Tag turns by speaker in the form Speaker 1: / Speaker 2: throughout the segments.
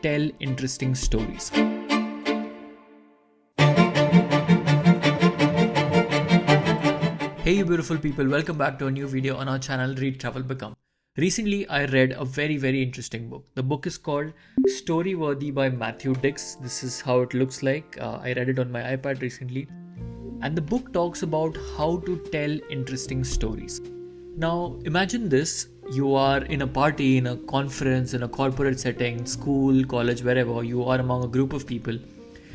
Speaker 1: tell interesting stories. Hey you beautiful people, welcome back to a new video on our channel Read Travel Become. Recently I read a very interesting book. The book is called Storyworthy by Matthew Dix. This is how it looks like. I read it on my iPad recently. And the book talks about how to tell interesting stories. Now imagine this, you are in a party, in a conference, in a corporate setting, school, college, wherever, you are among a group of people.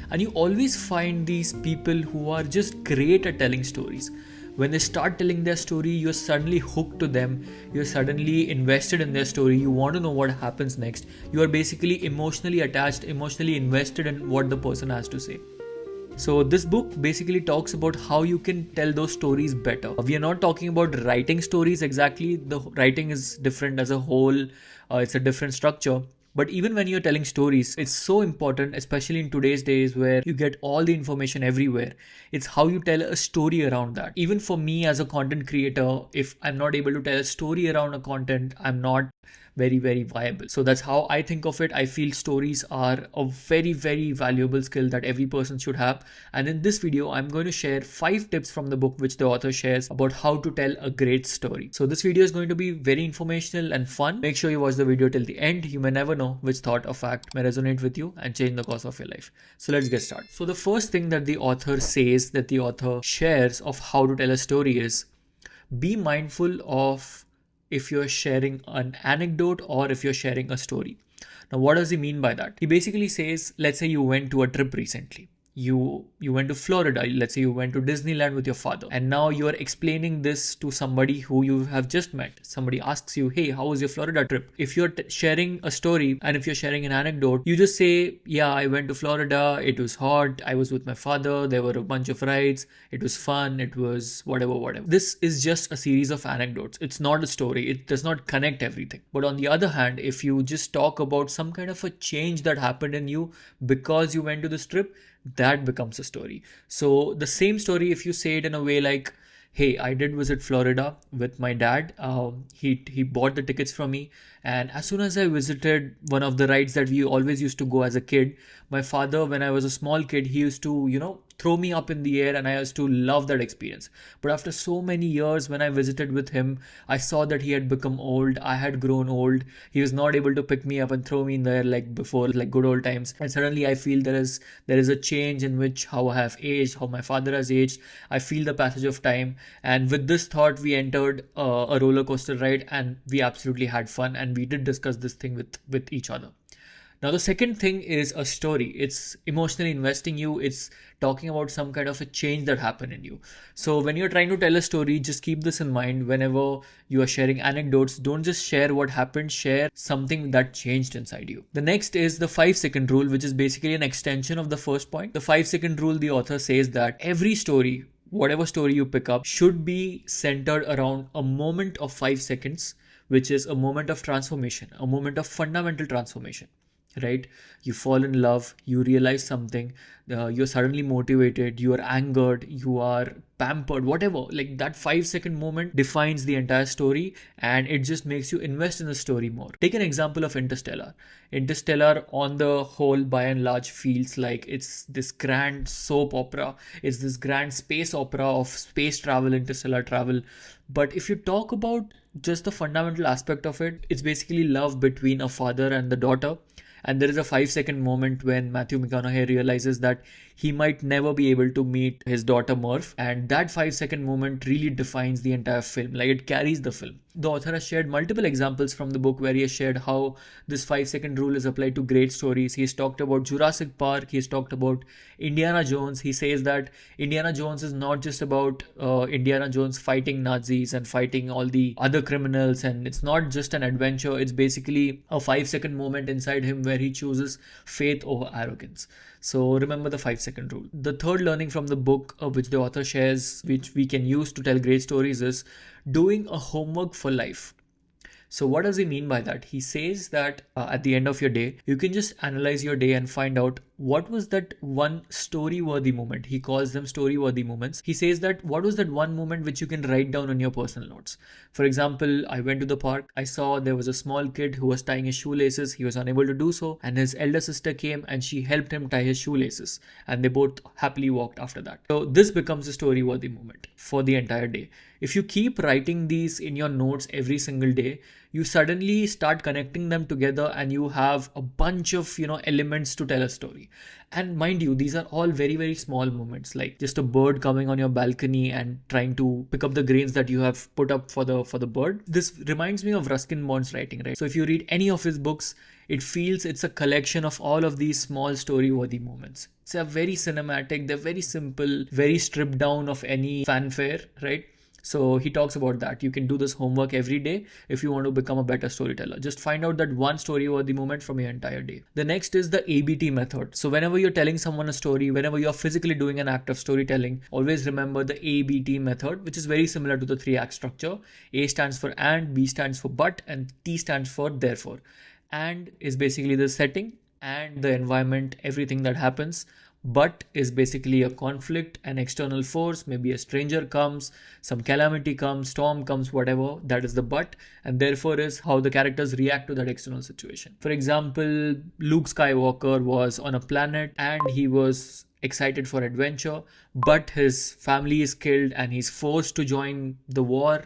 Speaker 1: And you always find these people who are just great at telling stories. When they start telling their story, you're suddenly hooked to them, you're suddenly invested in their story, you want to know what happens next. You are basically emotionally attached, emotionally invested in what the person has to say. So this book basically talks about how you can tell those stories better. We are not talking about writing stories exactly. The writing is different as a whole. It's a different structure. But even when you're telling stories, it's so important, especially in today's days where you get all the information everywhere. It's how you tell a story around that. Even for me as a content creator, if I'm not able to tell a story around a content, I'm not very viable. So that's how I think of it. I feel stories are a very valuable skill that every person should have. And in this video, I'm going to share 5 tips from the book which the author shares about how to tell a great story. So this video is going to be very informational and fun. Make sure you watch the video till the end. You may never know which thought or fact may resonate with you and change the course of your life. So let's get started. So the first thing that the author says, that the author shares of how to tell a story is, be mindful of if you're sharing an anecdote or if you're sharing a story. Now, what does he mean by that? He basically says, let's say you went to a trip recently. You went to Florida. Let's say you went to Disneyland with your father, and now you are explaining this to somebody who you have just met. Somebody asks you, hey, how was your Florida trip? If you're sharing a story and if you're sharing an anecdote, you just say, yeah, I went to Florida, it was hot, I was with my father, there were a bunch of rides, it was fun, it was whatever. This is just a series of anecdotes. It's not a story. It does not connect everything. But on the other hand, if you just talk about some kind of a change that happened in you because you went to this trip, that becomes a story. So the same story, if you say it in a way like, hey, I did visit Florida with my dad. He bought the tickets from me. And as soon as I visited one of the rides that we always used to go as a kid, my father, when I was a small kid, he used to, throw me up in the air, and I used to love that experience. But after so many years, when I visited with him, I saw that he had become old. I had grown old. He was not able to pick me up and throw me in there like before, like good old times. And suddenly I feel there is a change in which how I have aged, how my father has aged. I feel the passage of time. And with this thought, we entered a roller coaster ride, and we absolutely had fun. And we did discuss this thing with each other. Now, the second thing is a story. It's emotionally investing you. It's talking about some kind of a change that happened in you. So when you're trying to tell a story, just keep this in mind. Whenever you are sharing anecdotes, don't just share what happened, share something that changed inside you. The next is the 5-second rule, which is basically an extension of the first point. The 5-second rule, the author says that every story, whatever story you pick up, should be centered around a moment of 5 seconds, which is a moment of transformation, a moment of fundamental transformation. Right? You fall in love, you realize something, you're suddenly motivated, you are angered, you are pampered, whatever. Like that 5-second moment defines the entire story, and it just makes you invest in the story more. Take an example of Interstellar. Interstellar, on the whole, by and large, feels like it's this grand soap opera. It's this grand space opera of space travel, interstellar travel. But if you talk about just the fundamental aspect of it, it's basically love between a father and the daughter. And there is a 5-second moment when Matthew McConaughey realizes that he might never be able to meet his daughter Murph. And that 5-second moment really defines the entire film. Like, it carries the film. The author has shared multiple examples from the book where he has shared how this 5-second rule is applied to great stories. He's talked about Jurassic Park. He's talked about Indiana Jones. He says that Indiana Jones is not just about Indiana Jones fighting Nazis and fighting all the other criminals. And it's not just an adventure. It's basically a 5-second moment inside him where he chooses faith over arrogance. So remember the 5-second rule. The third learning from the book, which the author shares, which we can use to tell great stories, is doing a homework for life. So what does he mean by that? He says that at the end of your day, you can just analyze your day and find out what was that one story-worthy moment? He calls them story-worthy moments. He says that what was that one moment which you can write down on your personal notes? For example, I went to the park. I saw there was a small kid who was tying his shoelaces. He was unable to do so, and his elder sister came and she helped him tie his shoelaces, and they both happily walked after that. So this becomes a story-worthy moment for the entire day. If you keep writing these in your notes every single day, you suddenly start connecting them together and you have a bunch of elements to tell a story. And mind you, these are all very, very small moments, like just a bird coming on your balcony and trying to pick up the grains that you have put up for the bird. This reminds me of Ruskin Bond's writing, right? So if you read any of his books, it feels it's a collection of all of these small story-worthy moments. It's a very cinematic, they're very simple, very stripped down of any fanfare, right? So he talks about that. You can do this homework every day if you want to become a better storyteller. Just find out that one story-worthy moment from your entire day. The next is the ABT method. So whenever you're telling someone a story, whenever you're physically doing an act of storytelling, always remember the ABT method, which is very similar to the 3-act structure. A stands for and, B stands for but, and T stands for therefore. And is basically the setting and the environment, everything that happens. But is basically a conflict, an external force, maybe a stranger comes, some calamity comes, storm comes, whatever, that is the but, and therefore is how the characters react to that external situation. For example, Luke Skywalker was on a planet and he was excited for adventure, but his family is killed and he's forced to join the war.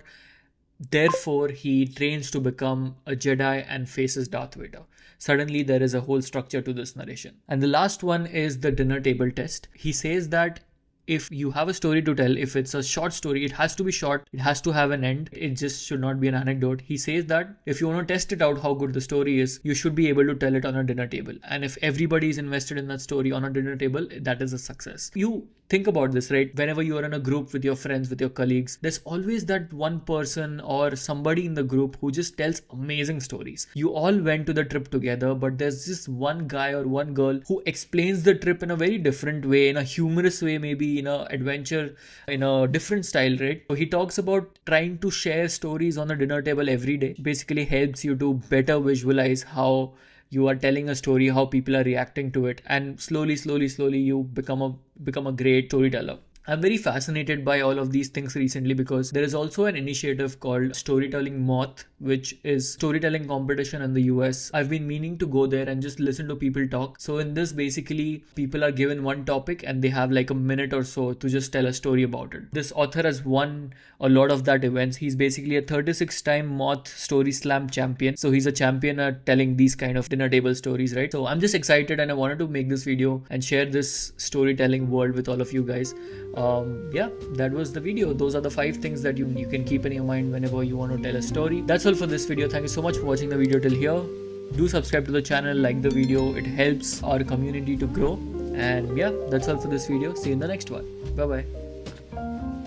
Speaker 1: Therefore, he trains to become a Jedi and faces Darth Vader. Suddenly, there is a whole structure to this narration. And the last one is the dinner table test. He says that if you have a story to tell, if it's a short story, it has to be short, it has to have an end, it just should not be an anecdote. He says that if you want to test it out how good the story is, you should be able to tell it on a dinner table. And if everybody is invested in that story on a dinner table, that is a success. You think about this, right? Whenever you are in a group with your friends, with your colleagues, there's always that one person or somebody in the group who just tells amazing stories. You all went to the trip together, but there's this one guy or one girl who explains the trip in a very different way, in a humorous way, maybe in a adventure, in a different style, right? So he talks about trying to share stories on the dinner table every day. Basically helps you to better visualize how you are telling a story, how people are reacting to it, and slowly you become a great storyteller. I'm very fascinated by all of these things recently because there is also an initiative called Storytelling Moth, which is storytelling competition in the US. I've been meaning to go there and just listen to people talk. So in this, basically, people are given one topic and they have like a minute or so to just tell a story about it. This author has won a lot of that events. He's basically a 36-time Moth Story Slam champion. So he's a champion at telling these kind of dinner table stories, right? So I'm just excited and I wanted to make this video and share this storytelling world with all of you guys. Yeah, that was the video. Those are the 5 things that you can keep in your mind whenever you want to tell a story. That's all for this video. Thank you so much for watching the video till here. Do subscribe to the channel, like the video. It helps our community to grow. And yeah, that's all for this video. See you in the next one. Bye bye.